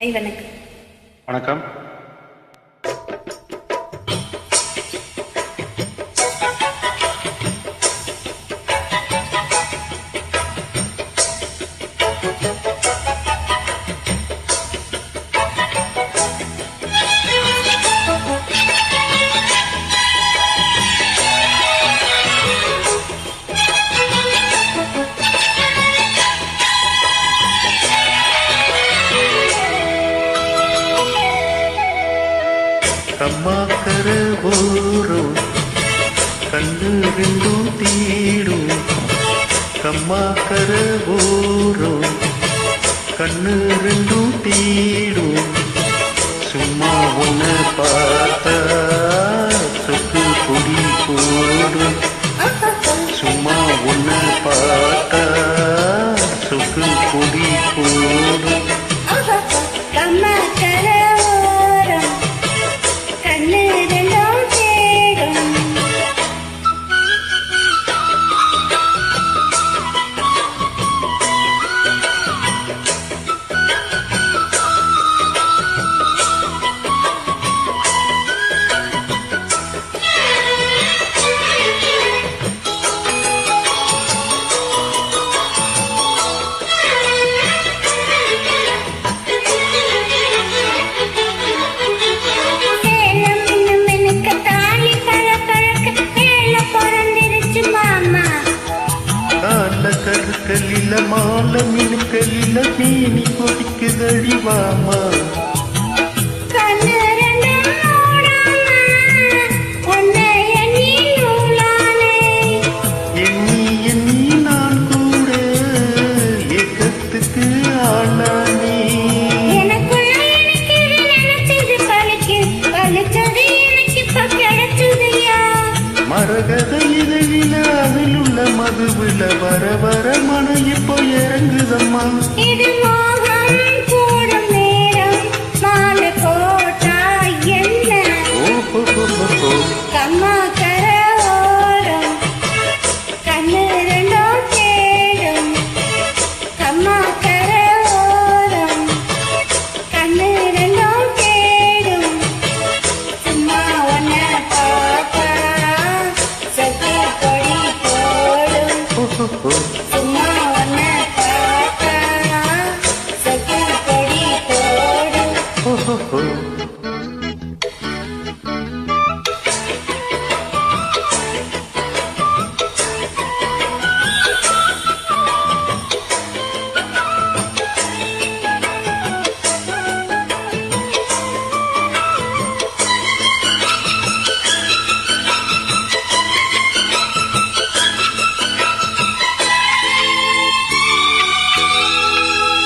வணக்கம். வணக்கம். கம்மாக்கர ஓரம் கண்ணு ரெண்டும் தீடும், கம்மாக்கர ஓரம் கண்ணு ரெண்டும் தீடும். சும்மா ஒன்ன பார்த்தா சொக்கு பொடி போடும், சும்மா ஒன்ன பார்த்தா சொக்கு பொடி போடும். கருக்கலில மால மினுக்கலில மீனி கொதிக்குதடி வாமா, எண்ணி எண்ணி நான் கூட ஏக்கத்துக்கு ஆனானே. மரகத இதழில அதில் உள்ள மதுவில வர வர மன இப்போ இறங்குதம்மா. இது மோகம் கூடும் நேரம் மாலை போட்டா என்ன? கம்மாக்கர ஓரம் கண்ணு ரெண்டும் தேடும், கம்மாக்கர ஓரம் கண்ணு ரெண்டும் தேடும். சும்மா ஒன்ன பார்த்தா சொக்கு பொடி போடும், சும்மா ஒன்ன பார்த்தா சொக்கு பொடி போடும்.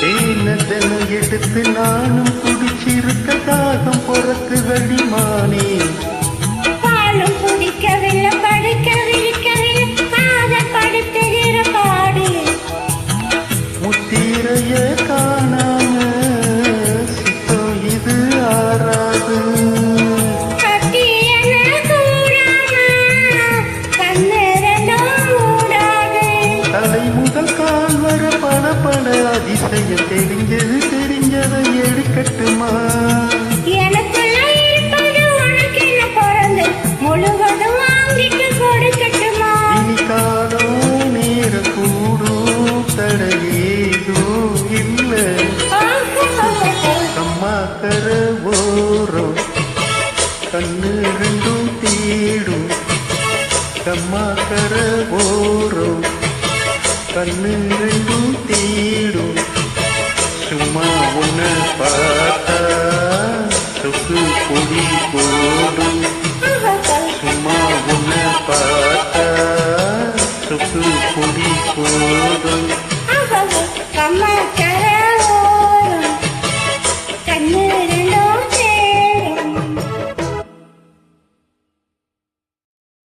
தேனதனை எடுத்து நானும் குடிச்சிருக்க தாகம் பொறக்கு வடிமானே. பாலும் குடிக்கவில்லை படுக்க விழிக்கவில்லை காதல் படுத்துகிற பாடு. முத்திரைய காணாம சித்தம் இது ஆறாது. கட்டி என கூடாம கண்ணு ரெண்டும் மூடாது. தலை முதல் கால் வர பல பல அதிசயம் தெரிஞ்சது தெரிஞ்சதை எடுக்கட்டுமா. எனக்குள்ள இருப்பது உனக்கு என்ன பிறந்து முழுவதும் வாங்கிட்டு கொடுக்கட்டுமா. இனி காலம் நேர கூடும் தடையேதோ இல்லை. கம்மாக்கர ஓரம் கண்ணு ரெண்டும் தீடும், கம்மாக்கர ஓரம் கண்ணு ரெண்டும் தீடும். சும்மா ஒன்ன பார்த்தா சொக்கு பொடி போடும், சும்மா ஒன்ன பார்த்தா சொக்கு பொடி போடும்.